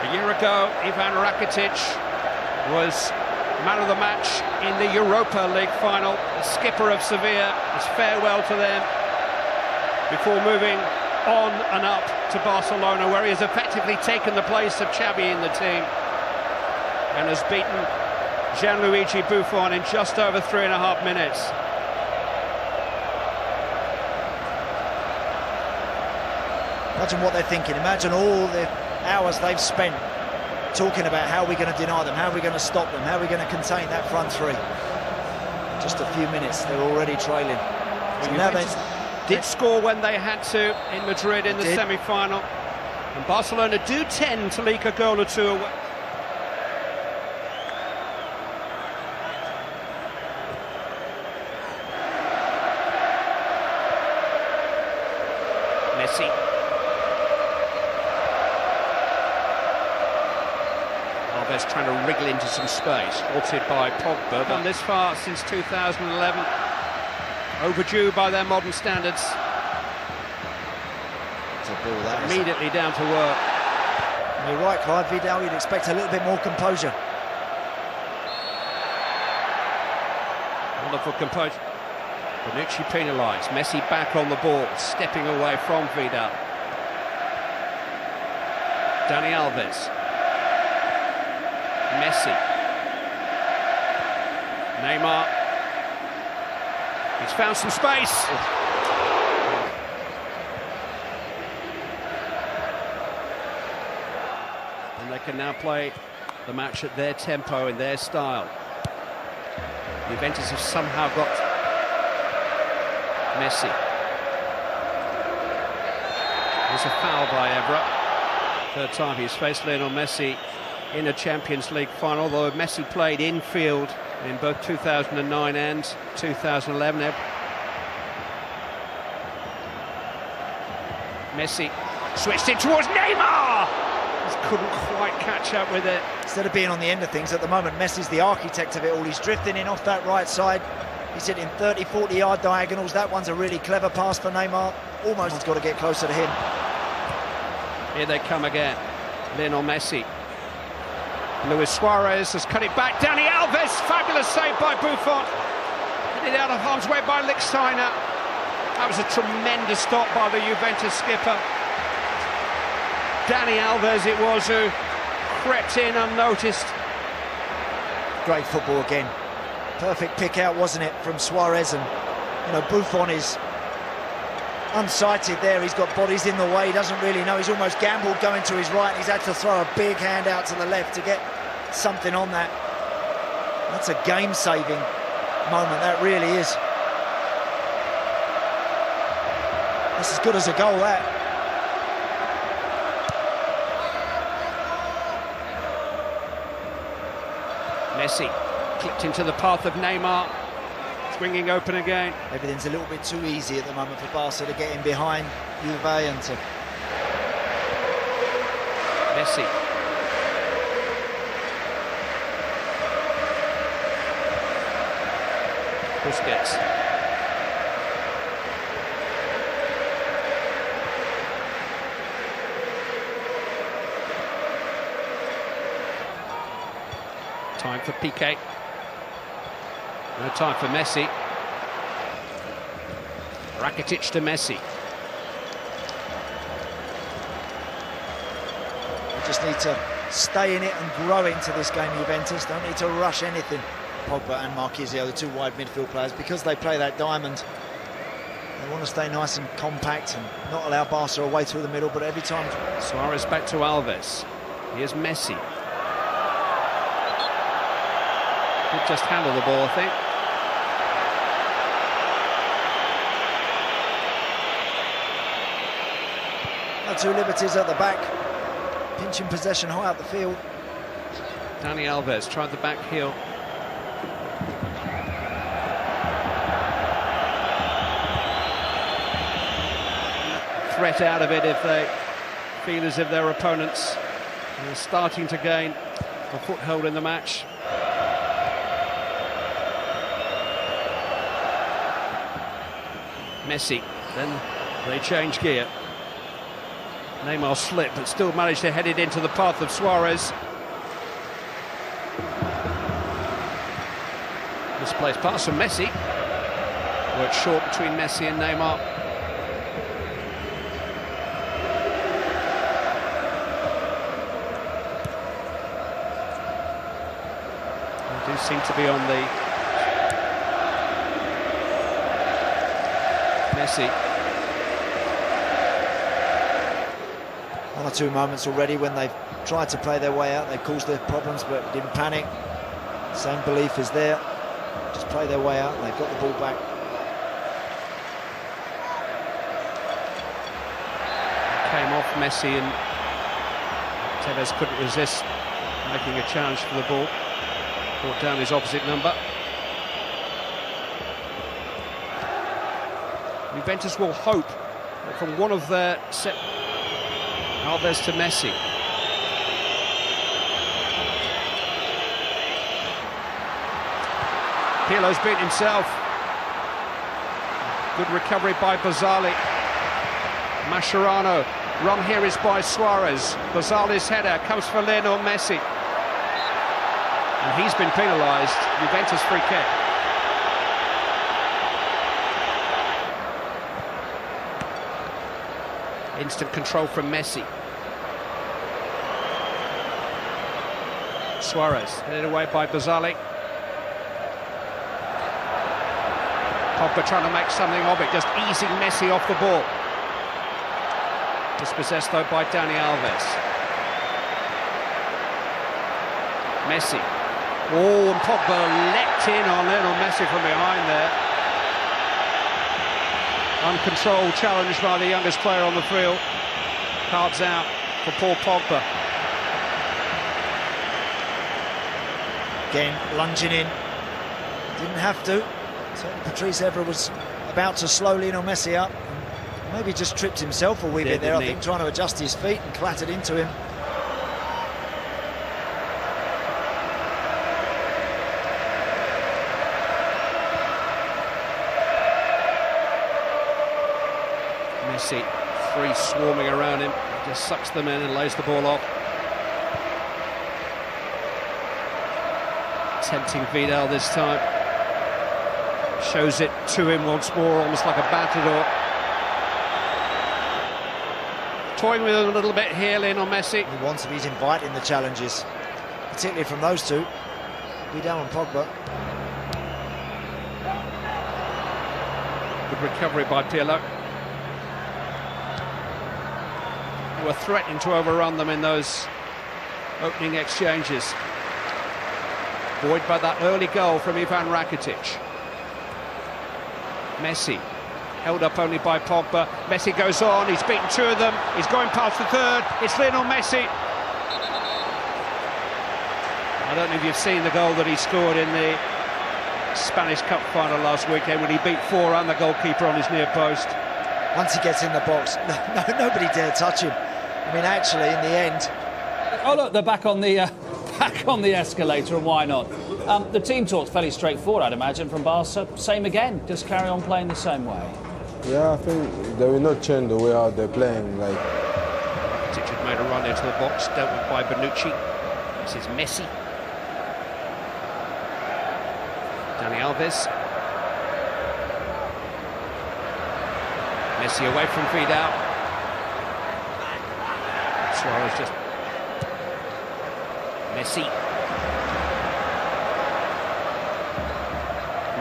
A year ago, Ivan Rakitic was man of the match in the Europa League final. The skipper of Sevilla, his farewell to them before moving on and up to Barcelona, where he has effectively taken the place of Xavi in the team and has beaten Gianluigi Buffon in just over 3.5 minutes. Imagine what they're thinking. Imagine all the hours they've spent talking about how we're going to deny them, how we're going to stop them, how we're going to contain that front three. Just a few minutes, they're already trailing. So now they did score when they had to in Madrid in the semi-final. And Barcelona do tend to leak a goal or two away. Messi. Alves trying to wriggle into some space, halted by Pogba. Done this far since 2011. Overdue by their modern standards. It's a ball that immediately down to work. You're right, Clive. Vidal, you'd expect a little bit more composure. Wonderful composure. Bonucci penalised. Messi back on the ball, stepping away from Vidal. Dani Alves. Messi. Neymar. He's found some space. And they can now play the match at their tempo and their style. Juventus have somehow got Messi. There's a foul by Evra. Third time he's faced Lionel Messi in a Champions League final, although Messi played infield in both 2009 and 2011. Messi switched it towards Neymar! Just couldn't quite catch up with it. Instead of being on the end of things at the moment, Messi's the architect of it all. He's drifting in off that right side. He's hitting 30, 40-yard diagonals. That one's a really clever pass for Neymar. Almost got to get closer to him. Here they come again. Lionel Messi. Luis Suarez has cut it back. Dani Alves, fabulous save by Buffon. Hit it out of harm's way by Lichtsteiner. That was a tremendous stop by the Juventus skipper. Dani Alves it was who crept in unnoticed. Great football again. Perfect pick out, wasn't it, from Suarez? And you know, Buffon is unsighted there. He's got bodies in the way. He doesn't really know. He's almost gambled going to his right. He's had to throw a big hand out to the left to get something on that. That's a game-saving moment. That really is. That's as good as a goal, that. Messi clipped into the path of Neymar. Swinging open again. Everything's a little bit too easy at the moment for Barca to get in behind Juve and to... Messi. Busquets. Time for Piqué. No time for Messi. Rakitic to Messi. They just need to stay in it and grow into this game, Juventus. Don't need to rush anything. Pogba and Marquisio, the two wide midfield players, because they play that diamond, they want to stay nice and compact and not allow Barca away through the middle, but every time... Suarez back to Alves. Here's Messi. Could just handle the ball, I think. Two liberties at the back, pinching possession high up the field. Dani Alves tried the back heel. Threat out of it if they feel as if their opponents are starting to gain a foothold in the match. Messi, then they change gear. Neymar slipped, but still managed to head it into the path of Suarez. Misplaced pass from Messi. Worked short between Messi and Neymar. They do seem to be on the Messi. One or two moments already when they've tried to play their way out, they caused their problems but didn't panic. Same belief is there. Just play their way out and they've got the ball back. Came off Messi and Tevez couldn't resist making a challenge for the ball. Brought down his opposite number. Juventus will hope that from one of their set... Alves to Messi. Pirlo's beat himself. Good recovery by Bazzali. Mascherano. Run here is by Suarez. Bazzali's header comes for Lionel Messi. And he's been penalised. Juventus free kick. Instant control from Messi. Suarez headed away by Bazzali. Pogba trying to make something of it, just easing Messi off the ball. Dispossessed though by Dani Alves. Messi. Oh, and Pogba leapt in on Lionel Messi from behind there. Uncontrolled challenge by the youngest player on the field. Cards out for Paul Pogba. Again, lunging in. Didn't have to. So Patrice Evra was about to slow Lionel Messi up. Maybe just tripped himself a wee bit there, I think, trying to adjust his feet and clattered into him. Messi, three swarming around him, just sucks them in and lays the ball off. Tempting Vidal this time. Shows it to him once more, almost like a matador. Toying with him a little bit here, Lionel Messi. He wants to be inviting the challenges, particularly from those two. Vidal and Pogba. Good recovery by Pirlo. Were threatening to overrun them in those opening exchanges. Buoyed by that early goal from Ivan Rakitic. Messi, held up only by Pogba. Messi goes on, he's beaten two of them, he's going past the third, it's Lionel Messi. I don't know if you've seen the goal that he scored in the Spanish Cup final last weekend when he beat four and the goalkeeper on his near post. Once he gets in the box, nobody dare touch him. I mean, actually, in the end... Oh, look, they're back on the escalator, and why not? The team talk's fairly straightforward, I'd imagine, from Barca. Same again, just carry on playing the same way. Yeah, I think they will not change the way how they're playing. Like, Rakitic made a run into the box, dealt with by Bonucci. This is Messi. Dani Alves. Messi away from Vidal. Suarez just... Messi.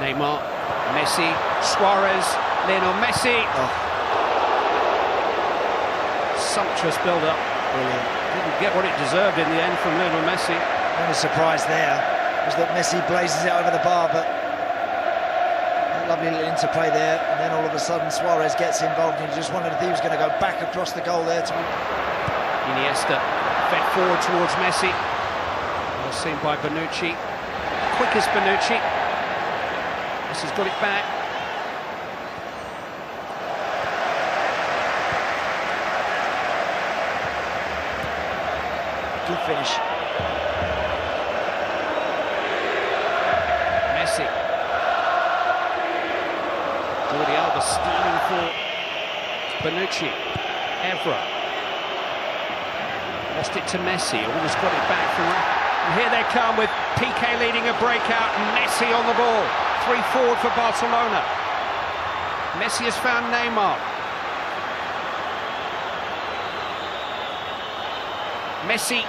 Neymar. Messi. Suarez. Lionel Messi. Oh. Sumptuous build-up. Brilliant. Didn't get what it deserved in the end from Lionel Messi. The only surprise there was that Messi blazes it over the bar, but that lovely little interplay there, and then all of a sudden Suarez gets involved, and you just wondered if he was going to go back across the goal there. Iniesta fed forward towards Messi. Well seen by Bonucci. Quickest Bonucci. Messi's got it back. Good finish. Messi. Jordi Alba steaming for Bonucci. Evra. Lost it to Messi, almost got it back from... And here they come with Piqué leading a breakout and Messi on the ball. 3 forward for Barcelona. Messi has found Neymar. Messi.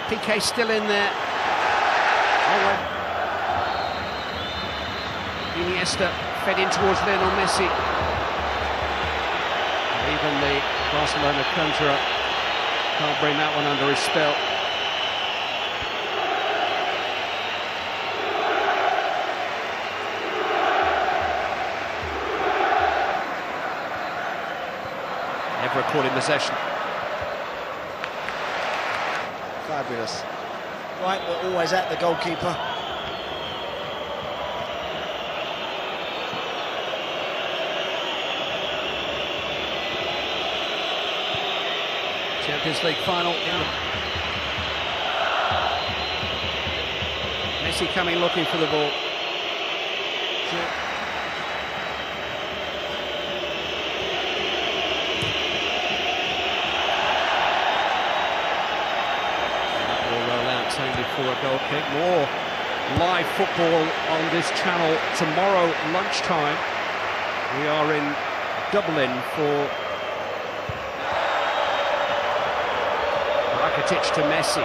Piqué still in there. Iniesta fed in towards Lionel Messi. Even the Barcelona counter can't bring that one under his spell. Never caught in possession. Fabulous. Right, we're always at the goalkeeper. Champions League final. Messi coming looking for the ball. For a goal kick. More live football on this channel tomorrow lunchtime. We are in Dublin for Rakitic to Messi.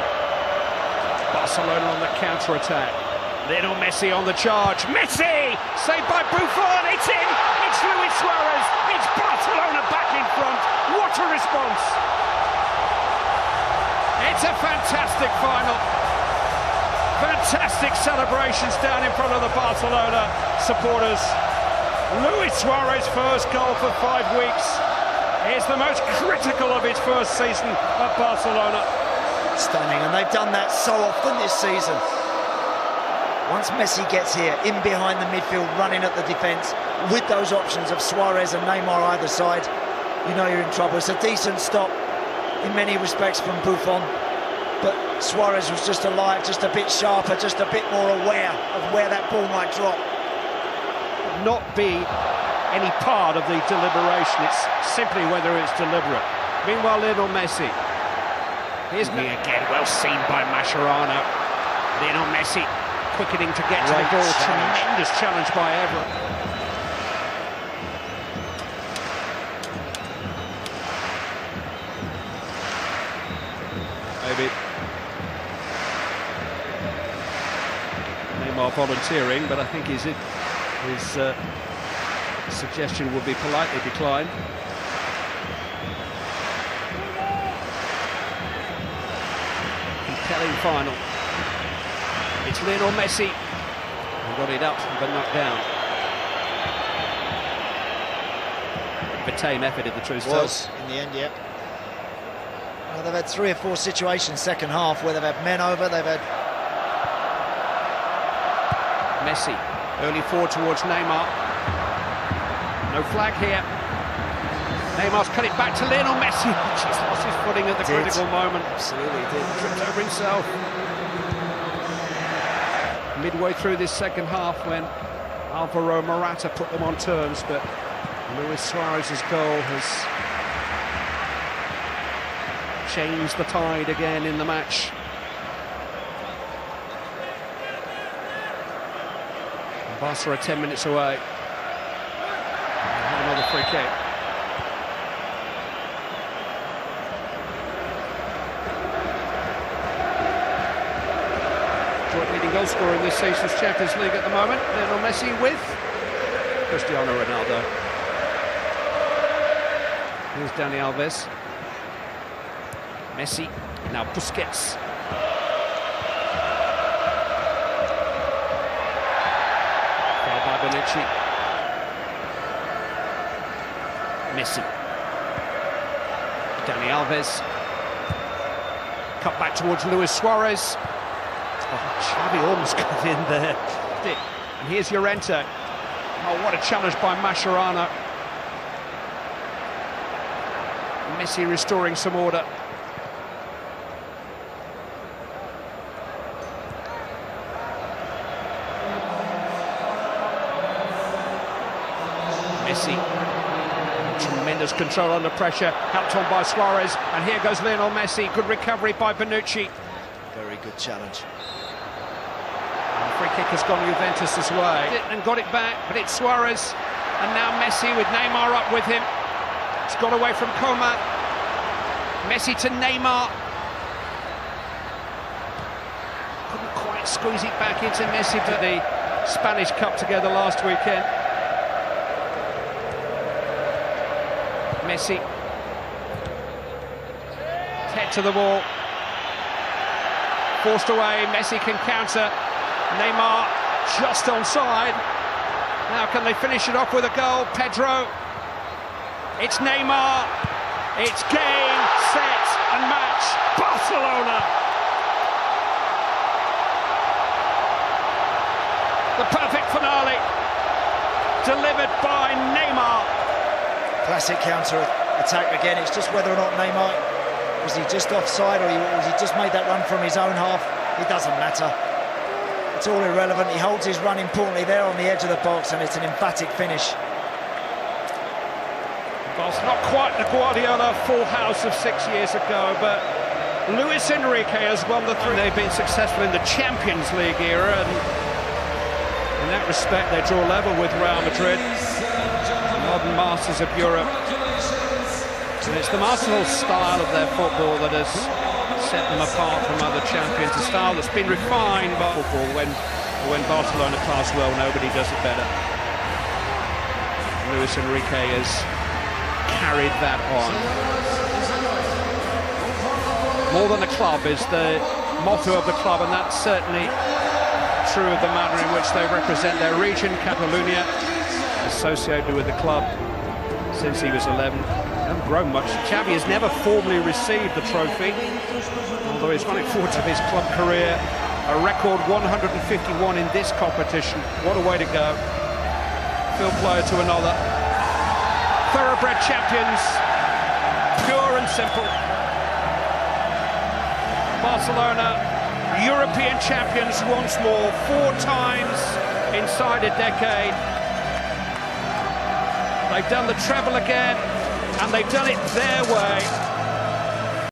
Barcelona on the counter-attack. Lionel Messi on the charge. Messi! Saved by Buffon. It's in! It's Luis Suarez! It's Barcelona back in front. What a response! It's a fantastic final. Fantastic celebrations down in front of the Barcelona supporters. Luis Suarez first goal for 5 weeks. It's the most critical of his first season at Barcelona. Stunning, and they've done that so often this season. Once Messi gets here, in behind the midfield, running at the defence, with those options of Suarez and Neymar either side, you know you're in trouble. It's a decent stop in many respects from Buffon. But Suarez was just alive, just a bit sharper, just a bit more aware of where that ball might drop. Not be any part of the deliberation, it's simply whether it's deliberate. Meanwhile, Lionel Messi. Here's me again, well seen by Mascherano. Lionel Messi quickening to get to the ball. Tremendous challenge by Evra. Maybe Neymar volunteering, but I think his suggestion would be politely declined. Compelling final. It's Lionel Messi who got it up but not down. A tame effort, if the truth Was in the end, yeah. Well, they've had 3 or 4 situations second half where they've had men over, they've had... Messi, early forward towards Neymar. No flag here. Neymar's cut it back to Lionel Messi. He's lost his footing at the critical moment. Absolutely did. Tripped over himself. Midway through this second half when Alvaro Morata put them on terms, but Luis Suarez's goal has changed the tide again in the match. And Barca are 10 minutes away. Have another free kick. Joint leading goal scorer in this season's Champions League at the moment, Lionel Messi with Cristiano Ronaldo. Here's Dani Alves. Messi, now Busquets. Foul by Bonucci. Messi. Dani Alves. Cut back towards Luis Suarez. Oh, Xavi almost got in there. And here's Llorente. Oh, what a challenge by Mascherano. Messi restoring some order. Messi, tremendous defenders control under pressure, helped on by Suarez, and here goes L.messi. Good recovery by Bonucci. Very good challenge. And the free kick has gone Juventus' way and got it back, but it's Suarez, and now Messi with Neymar up with him. It's got away from Coman. Messi to Neymar. Couldn't quite squeeze it back into Messi, but the Spanish Cup together last weekend. Messi. Head to the wall. Forced away, Messi can counter. Neymar just onside. Now can they finish it off with a goal? Pedro. It's Neymar. It's game, set and match. Barcelona. The perfect finale. Delivered by Neymar. Classic counter-attack again. It's just whether or not Neymar, was he just offside or was he just made that run from his own half? It doesn't matter. It's all irrelevant. He holds his run importantly there on the edge of the box, and it's an emphatic finish. Well, it's not quite the Guardiola full house of 6 years ago, but Luis Enrique has won the three. They've been successful in the Champions League era, and in that respect they draw level with Real Madrid, the modern masters of Europe. And it's the masterful style of their football that has set them apart from other champions, a style that's been refined by football. When Barcelona pass well, nobody does it better. Luis Enrique has carried that on. More than a club is the motto of the club, and that's certainly true of the manner in which they represent their region, Catalonia, associated with the club since he was 11. They haven't grown much. Xavi has never formally received the trophy, although he's running forward to his club career. A record 151 in this competition. What a way to go. Field player to another. Thoroughbred champions, pure and simple. Barcelona, European champions once more, 4 times inside a decade. They've done the treble again, and they've done it their way.